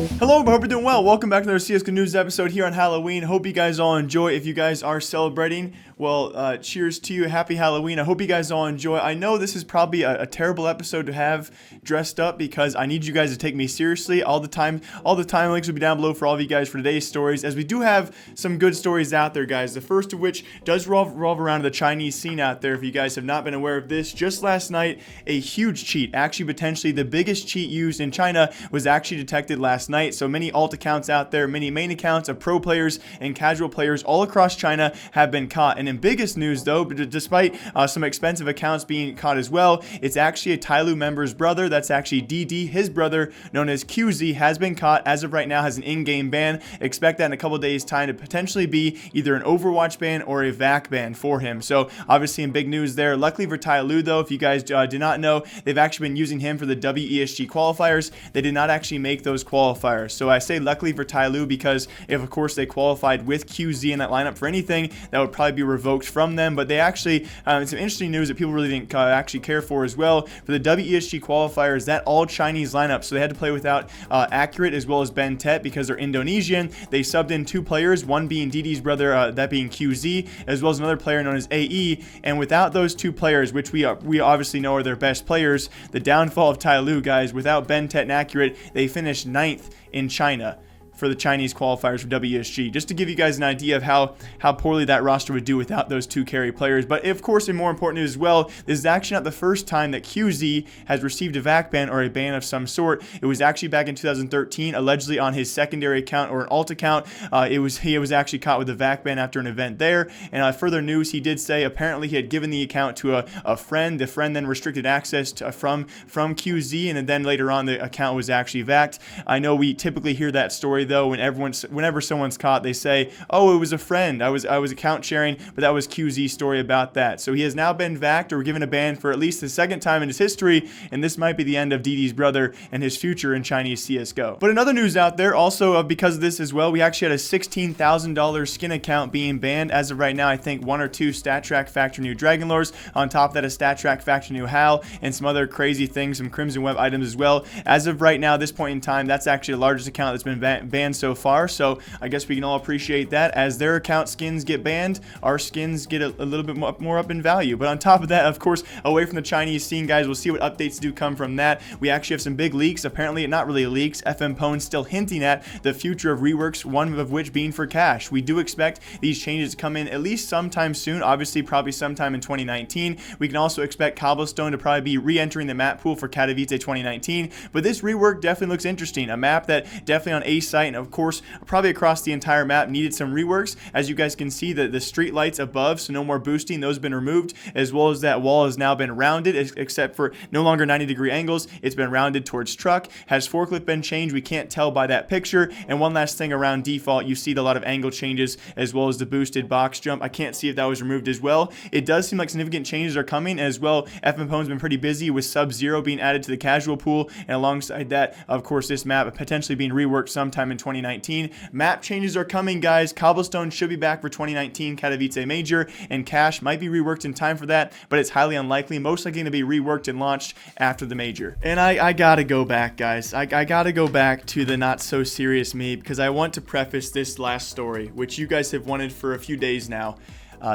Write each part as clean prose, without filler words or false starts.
Hello, I hope you're doing well. Welcome back to another CSGO news episode here on Halloween. Hope you guys all enjoy. If you guys are celebrating, well, cheers to you. Happy Halloween. I hope you guys all enjoy. I know this is probably a terrible episode to have dressed up because I need you guys to take me seriously all the time. All the time links will be down below for all of you guys for today's stories, as we do have some good stories out there, guys. The first of which does revolve around the Chinese scene out there. If you guys have not been aware of this, just last night, a huge cheat, actually potentially the biggest cheat used in China, was actually detected last night. So many alt accounts out there, many main accounts of pro players and casual players all across China have been caught. And in biggest news though, despite some expensive accounts being caught as well, it's actually a TyLoo member's brother. That's actually DD. His brother, known as QZ, has been caught. As of right now, has an in-game ban. Expect that in a couple days time to potentially be either an Overwatch ban or a VAC ban for him. So obviously in big news there. Luckily for TyLoo though, if you guys do not know, they've actually been using him for the WESG qualifiers. They did not actually make those qualifiers. So I say luckily for TyLoo, because if of course they qualified with QZ in that lineup for anything, that would probably be revoked from them. But they actually, it's some interesting news that people really didn't actually care for as well. For the WESG qualifiers, that all Chinese lineup, so they had to play without Accurate as well as Ben Tet because they're Indonesian. They subbed in two players, one being DD's brother, that being QZ, as well as another player known as AE. And without those two players, which we obviously know are their best players, the downfall of TyLoo, guys, without Ben Tet and Accurate, they finished 9th in China for the Chinese qualifiers for WSG, just to give you guys an idea of how poorly that roster would do without those two carry players. But of course, in more important news as well, this is actually not the first time that QZ has received a VAC ban or a ban of some sort. It was actually back in 2013, allegedly on his secondary account or an alt account. He was actually caught with a VAC ban after an event there. And further news, he did say apparently he had given the account to a friend. The friend then restricted access from QZ, and then later on the account was actually VAC'd. I know we typically hear that story though whenever someone's caught, they say, oh, it was a friend, I was account sharing, but that was QZ's story about that. So he has now been VAC'd or given a ban for at least the second time in his history, and this might be the end of DD's brother and his future in Chinese CSGO. But another news out there also because of this as well, we actually had a $16,000 skin account being banned. As of right now, I think one or two StatTrak Factor New Dragon Lores, on top of that a StatTrak Factor New HAL, and some other crazy things, some Crimson Web items as well. As of right now, this point in time, that's actually the largest account that's been banned so far, so I guess we can all appreciate that. As their account skins get banned, our skins get a little bit more up in value. But on top of that, of course, away from the Chinese scene, guys, we'll see what updates do come from that. We actually have some big leaks, apparently not really leaks, FMPONE still hinting at the future of reworks, one of which being for Cache. We do expect these changes to come in at least sometime soon, obviously probably sometime in 2019. We can also expect Cobblestone to probably be re-entering the map pool for Katowice 2019, but this rework definitely looks interesting. A map that definitely on A site and of course probably across the entire map needed some reworks. As you guys can see, the street lights above, so no more boosting, those have been removed, as well as that wall has now been rounded, except for no longer 90-degree angles. It's been rounded towards truck. Has forklift been changed? We can't tell by that picture. And one last thing, around default, you see a lot of angle changes as well as the boosted box jump. I can't see if that was removed as well. It does seem like significant changes are coming as well. FMPONE's been pretty busy with Sub-Zero being added to the casual pool, and alongside that, of course, this map potentially being reworked sometime in 2019. Map changes are coming, guys. Cobblestone should be back for 2019 Katowice Major, and Cache might be reworked in time for that, but it's highly unlikely. Most likely going to be reworked and launched after the Major. And I gotta go back, guys. I gotta go back to the not so serious me, because I want to preface this last story, which you guys have wanted for a few days now.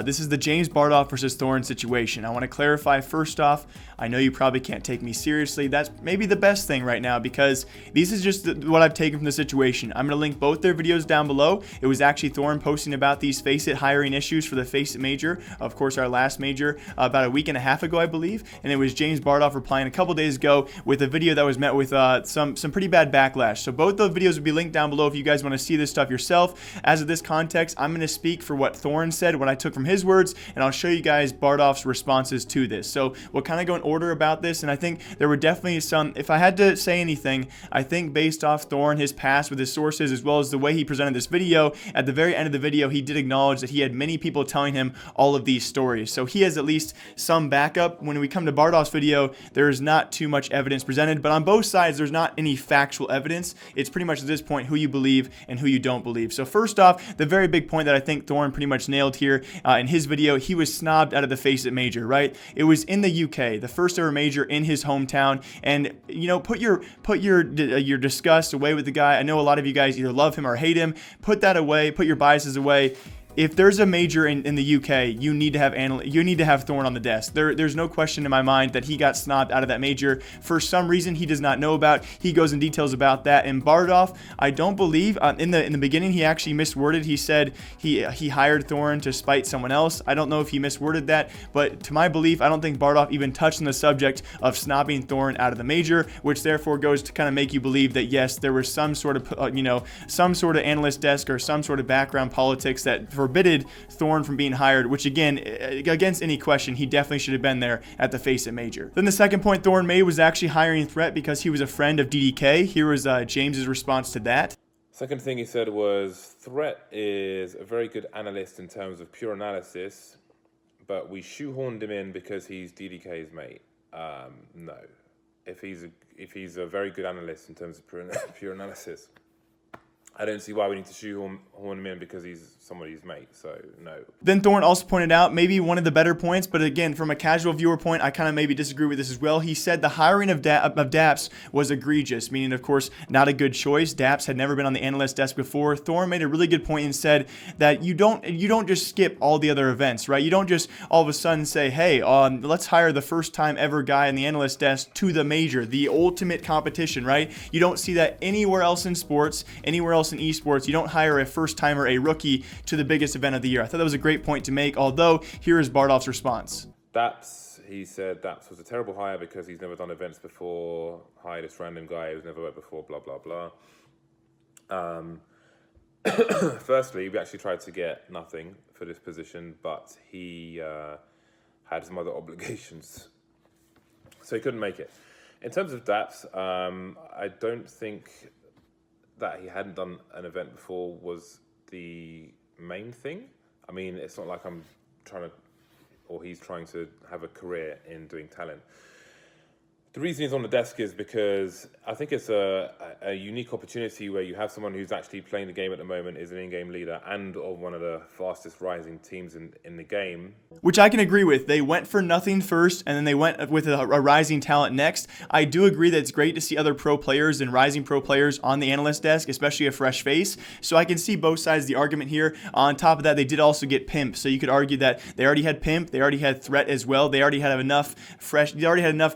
This is the James Bardolph versus Thorin situation. I want to clarify first off, I know you probably can't take me seriously. That's maybe the best thing right now, because this is just what I've taken from the situation. I'm going to link both their videos down below. It was actually Thorin posting about these FACEIT hiring issues for the FACEIT Major, of course our last Major, about a week and a half ago I believe, and it was James Bardolph replying a couple days ago with a video that was met with some pretty bad backlash. So both those videos will be linked down below if you guys want to see this stuff yourself. As of this context, I'm going to speak for what Thorin said, what I took from his words, and I'll show you guys Bardolph's responses to this. So we'll kind of go in order about this, and I think there were definitely some, if I had to say anything, I think based off Thorin, his past with his sources, as well as the way he presented this video, at the very end of the video, he did acknowledge that he had many people telling him all of these stories. So he has at least some backup. When we come to Bardolph's video, there is not too much evidence presented, but on both sides, there's not any factual evidence. It's pretty much at this point who you believe and who you don't believe. So first off, the very big point that I think Thorin pretty much nailed here in his video, he was snobbed out of the FACEIT major, right? It was in the UK, the first ever major in his hometown. And, you know, put your disgust away with the guy. I know a lot of you guys either love him or hate him. Put that away, put your biases away. If there's a major in the UK, you need to have Thorin on the desk. There's no question in my mind that he got snobbed out of that major for some reason he does not know about. He goes in details about that. And Bardolph, I don't believe in the beginning he actually misworded. He said he hired Thorin to spite someone else. I don't know if he misworded that, but to my belief, I don't think Bardolph even touched on the subject of snobbing Thorin out of the major, which therefore goes to kind of make you believe that yes, there was some sort of some sort of analyst desk or some sort of background politics that forbidden Thorin from being hired, which again, against any question, he definitely should have been there at the FACEIT major. Then the second point Thorin made was actually hiring Threat because he was a friend of DDK. Here was James's response to that. Second thing he said was, Threat is a very good analyst in terms of pure analysis, but we shoehorned him in because he's DDK's mate. No. If he's a very good analyst in terms of pure analysis, I don't see why we need to shoehorn him in because he's somebody's mate, so no. Then Thorin also pointed out maybe one of the better points, but again, from a casual viewer point, I kind of maybe disagree with this as well. He said the hiring of Daps was egregious, meaning, of course, not a good choice. Daps had never been on the analyst desk before. Thorin made a really good point and said that you don't just skip all the other events, right? You don't just all of a sudden say, hey, let's hire the first time ever guy in the analyst desk to the major, the ultimate competition, right? You don't see that anywhere else in sports, anywhere else in esports. You don't hire a first timer, a rookie, to the biggest event of the year. I thought that was a great point to make, although here is Bardolph's response. He said Daps was a terrible hire because he's never done events before, hired this random guy who's never worked before, blah, blah, blah. Firstly, we actually tried to get nothing for this position, but he had some other obligations, so he couldn't make it. In terms of Daps, I don't think that he hadn't done an event before was the main thing. I mean, it's not like he's trying to have a career in doing talent. The reason he's on the desk is because I think it's a unique opportunity where you have someone who's actually playing the game at the moment, is an in-game leader, and of one of the fastest rising teams in the game. Which I can agree with. They went for nothing first, and then they went with a rising talent next. I do agree that it's great to see other pro players and rising pro players on the analyst desk, especially a fresh face. So I can see both sides of the argument here. On top of that, they did also get Pimp. So you could argue that they already had Pimp, they already had Threat as well. They already had enough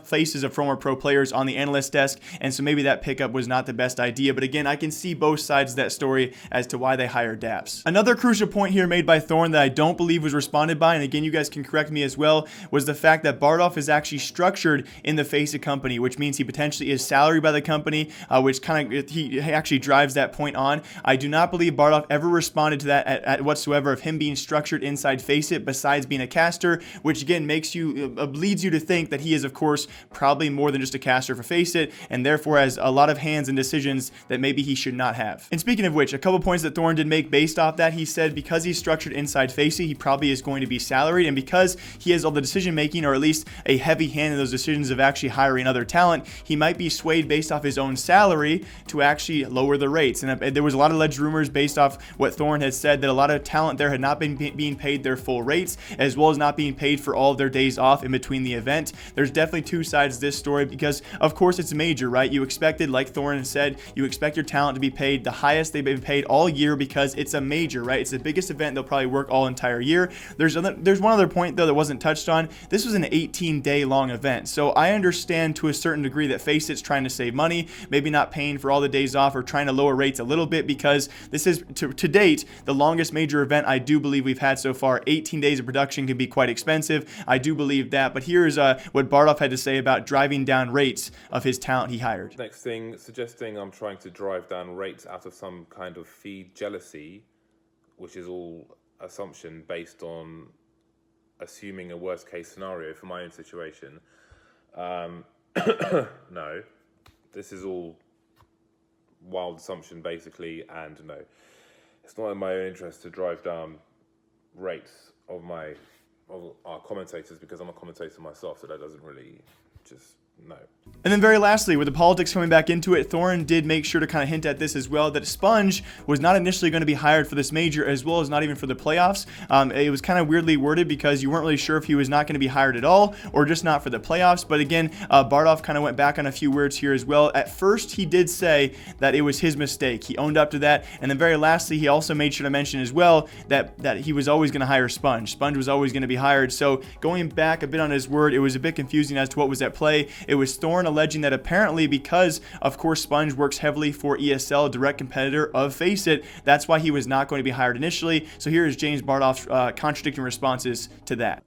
faces of former pro players on the analyst desk, and so maybe that pickup was not the best idea. But again, I can see both sides of that story as to why they hired Daps. Another crucial point here made by Thorin that I don't believe was responded by, and again, you guys can correct me as well, was the fact that Bardolph is actually structured in the FACEIT company, which means he potentially is salaried by the company, which kind of he actually drives that point on. I do not believe Bardolph ever responded to that at whatsoever of him being structured inside FACEIT besides being a caster, which again leads you to think that he is, of course, probably more than just a caster for FACEIT, and therefore has a lot of hands and decisions that maybe he should not have. And speaking of which, a couple points that Thorin did make based off that, he said because he's structured inside FACEIT, he probably is going to be salaried, and because he has all the decision making, or at least a heavy hand in those decisions of actually hiring other talent, he might be swayed based off his own salary to actually lower the rates. And there was a lot of alleged rumors based off what Thorin had said that a lot of talent there had not been being paid their full rates, as well as not being paid for all of their days off in between the event. There's definitely two sides to this story because, of course, it's major, right? You expected, like Thorin said, you expect your talent to be paid the highest they've been paid all year because it's a major, right? It's the biggest event they'll probably work all entire year. There's one other point, though, that wasn't touched on. This was an 18-day long event, so I understand to a certain degree that FACEIT's trying to save money, maybe not paying for all the days off or trying to lower rates a little bit because this is, to date, the longest major event I do believe we've had so far. 18 days of production can be quite expensive. I do believe that, but here's what Bardolph had to say about driving down rates of his talent he hired. Next thing, suggesting I'm trying to drive down rates out of some kind of feed jealousy, which is all assumption based on assuming a worst case scenario for my own situation. No, this is all wild assumption basically, and no, it's not in my own interest to drive down rates of our commentators because I'm a commentator myself, so that doesn't really just no. And then very lastly, with the politics coming back into it, Thorin did make sure to kind of hint at this as well, that Sponge was not initially going to be hired for this major, as well as not even for the playoffs. It was kind of weirdly worded because you weren't really sure if he was not going to be hired at all or just not for the playoffs. But again, Bardolph kind of went back on a few words here as well. At first, he did say that it was his mistake. He owned up to that. And then very lastly, he also made sure to mention as well that he was always going to hire Sponge. Sponge was always going to be hired. So going back a bit on his word, it was a bit confusing as to what was at play. It was Thorin alleging that apparently because, of course, Sponge works heavily for ESL, a direct competitor of FACEIT, that's why he was not going to be hired initially. So here is James Bardolph's contradicting responses to that.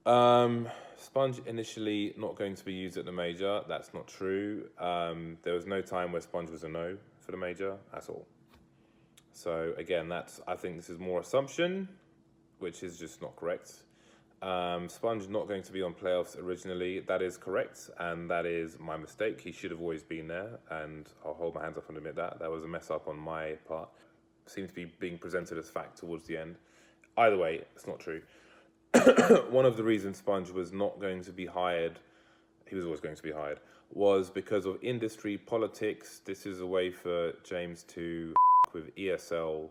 Sponge initially not going to be used at the major. That's not true. There was no time where Sponge was a no for the major at all. So again, I think this is more assumption, which is just not correct. Sponge not going to be on playoffs originally, that is correct, and that is my mistake. He should have always been there, and I'll hold my hands up and admit that. That was a mess up on my part. Seems to be being presented as fact towards the end. Either way, it's not true. One of the reasons Sponge was not going to be hired, he was always going to be hired, was because of industry politics. This is a way for James to with ESL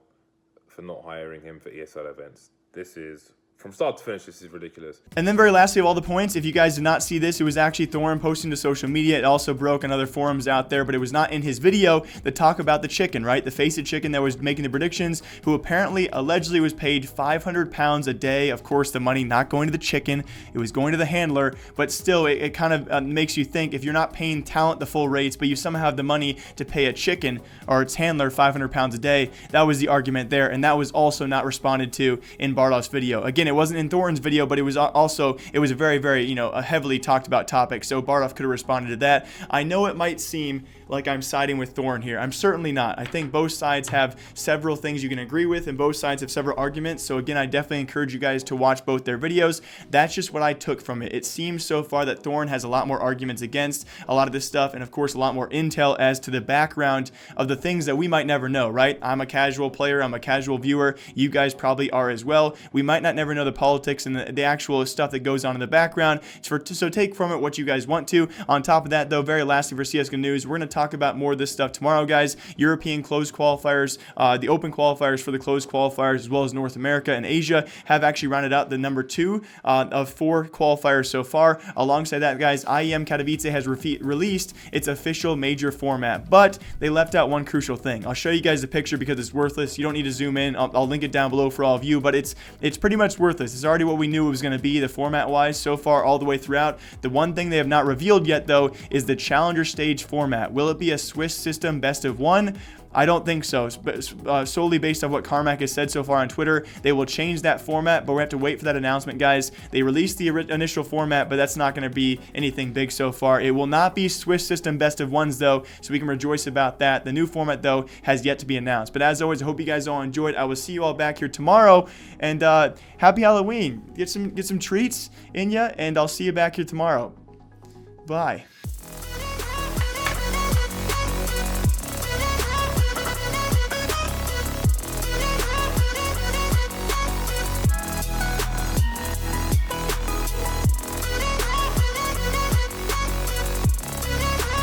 for not hiring him for ESL events. This is, from start to finish, this is ridiculous. And then very lastly of all the points, if you guys did not see this, it was actually Thorin posting to social media. It also broke on other forums out there, but it was not in his video, the talk about the chicken, right? The FACEIT chicken that was making the predictions, who apparently allegedly was paid 500 pounds a day. Of course, the money not going to the chicken, it was going to the handler, but still it kind of makes you think, if you're not paying talent the full rates, but you somehow have the money to pay a chicken or its handler 500 pounds a day, that was the argument there, and that was also not responded to in Bardolph's video. Again, it wasn't in Thorin's video, but it was also, it was a very, very, a heavily talked about topic, so Bardolph could have responded to that. I know it might seem like I'm siding with Thorin here. I'm certainly not. I think both sides have several things you can agree with, and both sides have several arguments. So again, I definitely encourage you guys to watch both their videos. That's just what I took from it. It seems so far that Thorin has a lot more arguments against a lot of this stuff, and of course a lot more intel as to the background of the things that we might never know, right? I'm a casual player, I'm a casual viewer, you guys probably are as well. We might not never know the politics and the actual stuff that goes on in the background, so take from it what you guys want to. On top of that though, very lastly for CSGO News, we're going to talk about more of this stuff tomorrow, guys. European closed qualifiers, the open qualifiers for the closed qualifiers, as well as North America and Asia, have actually rounded out the number 2 of 4 qualifiers so far. Alongside that, guys, IEM Katowice has released its official major format, but they left out one crucial thing. I'll show you guys the picture because it's worthless. You don't need to zoom in. I'll link it down below for all of you, but it's pretty much worthless. It's already what we knew it was going to be, the format-wise, so far all the way throughout. The one thing they have not revealed yet, though, is the Challenger Stage format. Will it be a Swiss system best of 1? I don't think so. Solely based on what Carmack has said so far on Twitter, they will change that format, but we have to wait for that announcement, guys. They released the initial format, but that's not going to be anything big so far. It will not be Swiss system best of 1s, though, so we can rejoice about that. The new format, though, has yet to be announced. But as always, I hope you guys all enjoyed. I will see you all back here tomorrow, and happy Halloween. Get some treats in ya, and I'll see you back here tomorrow. Bye.